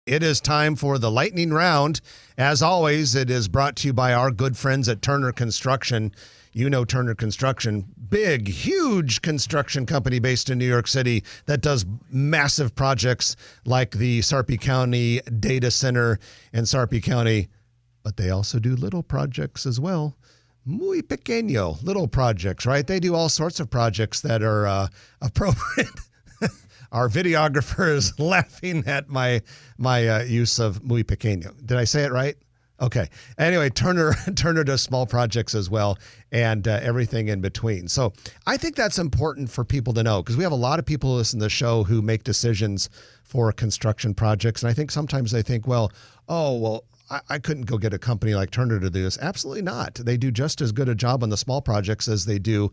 It is time for the lightning round. As always, it is brought to you by our good friends at Turner Construction. You know Turner Construction, big, huge construction company based in New York City that does massive projects like the Sarpy County Data Center in Sarpy County, but they also do little projects as well. Muy pequeño, little projects, right? They do all sorts of projects that are appropriate. Our videographer is laughing at my use of muy pequeño. Did I say it right? Okay. Anyway, Turner does small projects as well and everything in between. So I think that's important for people to know because we have a lot of people who listen to the show who make decisions for construction projects. And I think sometimes they think, I couldn't go get a company like Turner to do this. Absolutely not. They do just as good a job on the small projects as they do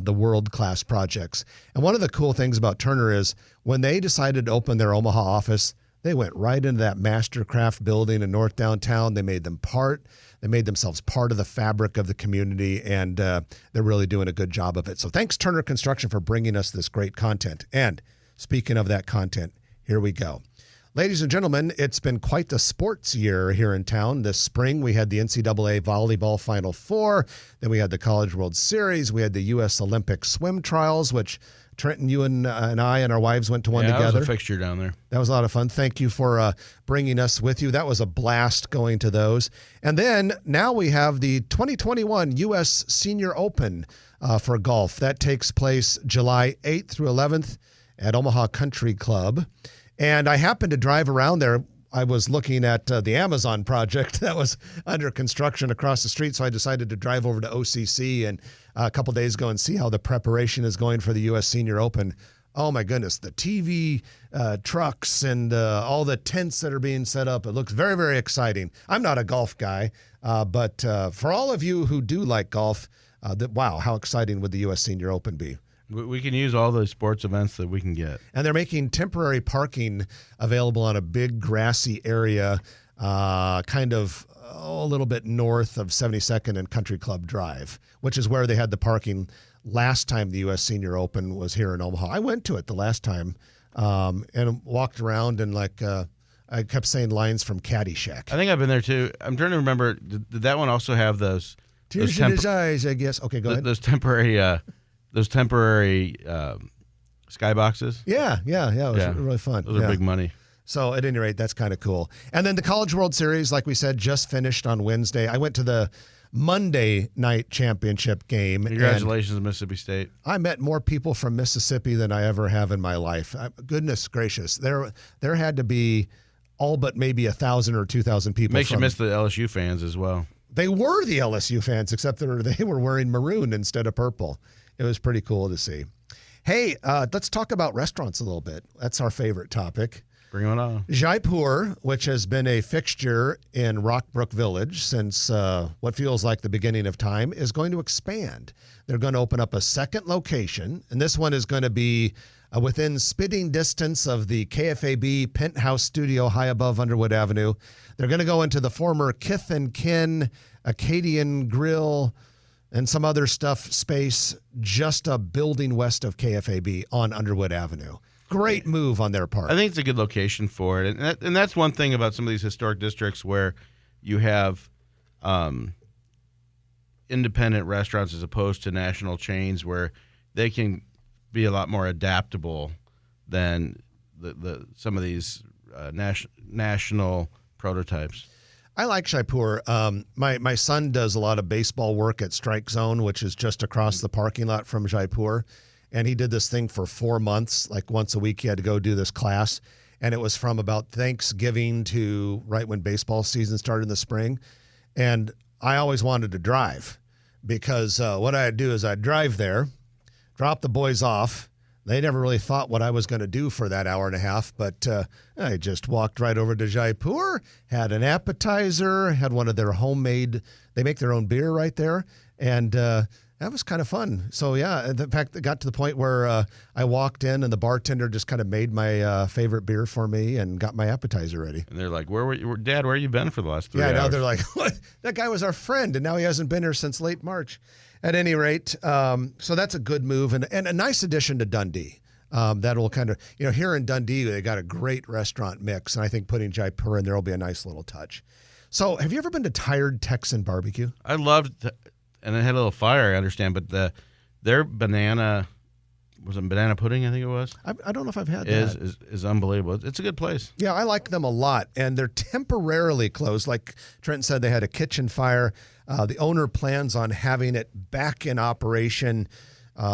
the world-class projects. And one of the cool things about Turner is when they decided to open their Omaha office, they went right into that Mastercraft building in North Downtown. They made themselves part of the fabric of the community, and they're really doing a good job of it. So thanks, Turner Construction, for bringing us this great content. And speaking of that content, here we go. Ladies and gentlemen, it's been quite the sports year here in town. This spring, we had the NCAA Volleyball Final Four. Then we had the College World Series. We had the U.S. Olympic swim trials, which Trenton, you and I and our wives went to one together. That was a fixture down there. That was a lot of fun. Thank you for bringing us with you. That was a blast going to those. And then now we have the 2021 U.S. Senior Open for golf. That takes place July 8th through 11th at Omaha Country Club. And I happened to drive around there. I was looking at the Amazon project that was under construction across the street, so I decided to drive over to OCC and a couple days ago and see how the preparation is going for the U.S. Senior Open. Oh, my goodness, the TV trucks and all the tents that are being set up. It looks very, very exciting. I'm not a golf guy, but for all of you who do like golf, wow, how exciting would the U.S. Senior Open be? We can use all the sports events that we can get. And they're making temporary parking available on a big grassy area, kind of a little bit north of 72nd and Country Club Drive, which is where they had the parking last time the U.S. Senior Open was here in Omaha. I went to it the last time and walked around and I kept saying lines from Caddyshack. I think I've been there too. I'm trying to remember, did that one also have those? Tears in his eyes, I guess. Okay, go ahead. Those temporary skyboxes? Yeah. It was really fun. Those are big money. So at any rate, that's kind of cool. And then the College World Series, like we said, just finished on Wednesday. I went to the Monday night championship game. Congratulations, Mississippi State. I met more people from Mississippi than I ever have in my life. Goodness gracious. There had to be all but maybe 1,000 or 2,000 people. Makes you miss the LSU fans as well. They were the LSU fans, except that they were wearing maroon instead of purple. It was pretty cool to see. Hey, let's talk about restaurants a little bit. That's our favorite topic. Bring it on. Jaipur, which has been a fixture in Rockbrook Village since what feels like the beginning of time, is going to expand. They're going to open up a second location, and this one is going to be within spitting distance of the KFAB Penthouse Studio high above Underwood Avenue. They're going to go into the former Kith and Kin Acadian Grill and some other stuff space just a building west of KFAB on Underwood Avenue. Great move on their part. I think it's a good location for it. And that's one thing about some of these historic districts where you have independent restaurants as opposed to national chains where they can be a lot more adaptable than some of these national prototypes. I like Jaipur. My son does a lot of baseball work at Strike Zone, which is just across the parking lot from Jaipur. And he did this thing for 4 months, like once a week he had to go do this class. And it was from about Thanksgiving to right when baseball season started in the spring. And I always wanted to drive because what I'd do is I'd drive there, drop the boys off. They never really thought what I was going to do for that hour and a half, but I just walked right over to Jaipur, had an appetizer, had one of their homemade, they make their own beer right there, and that was kind of fun. So, yeah, in fact, it got to the point where I walked in and the bartender just kind of made my favorite beer for me and got my appetizer ready. And they're like, Dad, where have you been for the last 3 hours? Yeah, now they're like, what? That guy was our friend, and now he hasn't been here since late March. At any rate, so that's a good move and a nice addition to Dundee. That will kind of, here in Dundee, they got a great restaurant mix, and I think putting Jaipur in there will be a nice little touch. So have you ever been to Tired Texan Barbecue? I loved, and it had a little fire, I understand, but their banana pudding, I think it was? I don't know if I've had that. Is unbelievable. It's a good place. Yeah, I like them a lot, and they're temporarily closed. Like Trenton said, they had a kitchen fire. The owner plans on having it back in operation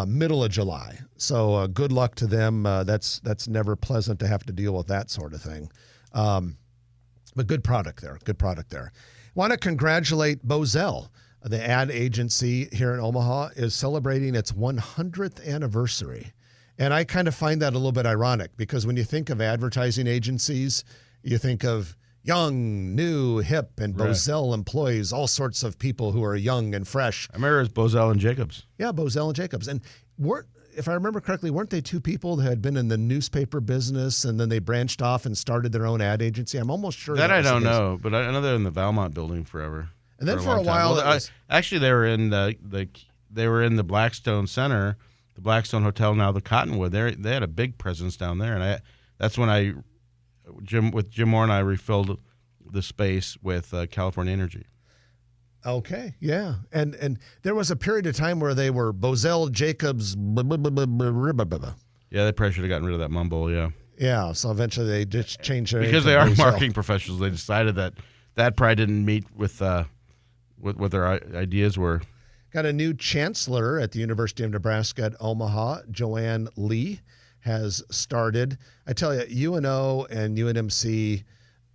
middle of July. So good luck to them. That's never pleasant to have to deal with that sort of thing. But good product there. Good product there. Want to congratulate Bozell. The ad agency here in Omaha is celebrating its 100th anniversary. And I kind of find that a little bit ironic because when you think of advertising agencies, you think of young, new, hip, and Bozell employs all sorts of people who are young and fresh. I remember it was Bozell and Jacobs. Yeah, Bozell and Jacobs. And if I remember correctly, weren't they two people that had been in the newspaper business and then they branched off and started their own ad agency? I'm almost sure. That I don't know, but I know they're in the Valmont building forever. And then for a while, actually, they were in the Blackstone Center, the Blackstone Hotel, now the Cottonwood. They had a big presence down there, and that's when Jim Moore and I refilled the space with California Energy. Okay, yeah, and there was a period of time where they were Bozell, Jacobs. Yeah, they probably should have gotten rid of that mumble. Yeah. Yeah, so eventually they just changed their name because to they are Bozell. marketing professionals. They decided that probably didn't meet with what their ideas were. Got a new chancellor at the University of Nebraska at Omaha. Joanne Lee has started. I tell you, UNO and UNMC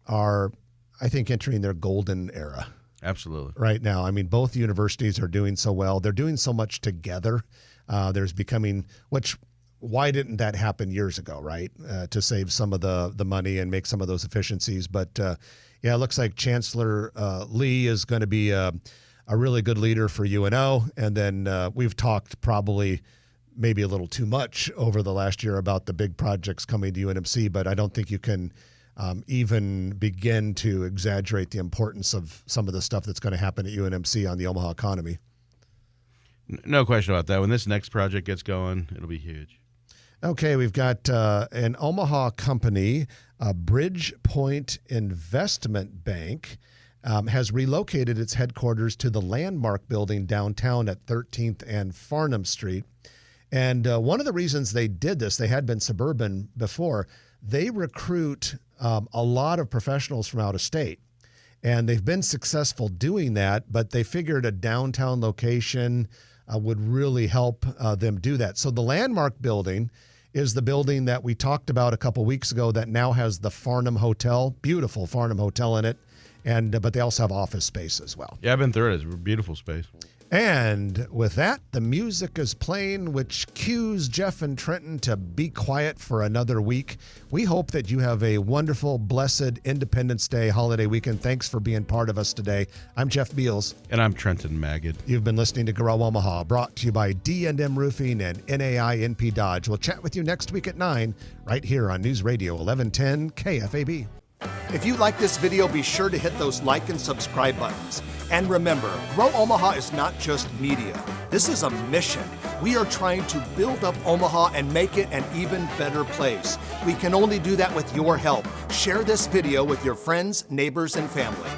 are, I think, entering their golden era. Absolutely. Right now. I mean, both universities are doing so well. They're doing so much together. There's becoming, why didn't that happen years ago, right? To save some of the money and make some of those efficiencies. But yeah, it looks like Chancellor Lee is going to be a really good leader for UNO. And then we've talked probably maybe a little too much over the last year about the big projects coming to UNMC, but I don't think you can even begin to exaggerate the importance of some of the stuff that's going to happen at UNMC on the Omaha economy. No question about that. When this next project gets going, it'll be huge. Okay, we've got an Omaha company, Bridgepoint Investment Bank, has relocated its headquarters to the Landmark building downtown at 13th and Farnham Street. And one of the reasons they did this, they had been suburban before, they recruit a lot of professionals from out of state. And they've been successful doing that, but they figured a downtown location would really help them do that. So the Landmark building is the building that we talked about a couple weeks ago that now has the Farnham Hotel, beautiful Farnham Hotel in it, but they also have office space as well. Yeah, I've been through it. It's a beautiful space. And with that, the music is playing, which cues Jeff and Trenton to be quiet for another week. We hope that you have a wonderful, blessed Independence Day holiday weekend. Thanks for being part of us today. I'm Jeff Beals. And I'm Trenton Magid. You've been listening to Grow Omaha, brought to you by D&M Roofing and NAI NP Dodge. We'll chat with you next week at 9, right here on News Radio 1110 KFAB. If you like this video, be sure to hit those like and subscribe buttons. And remember, Grow Omaha is not just media. This is a mission. We are trying to build up Omaha and make it an even better place. We can only do that with your help. Share this video with your friends, neighbors, and family.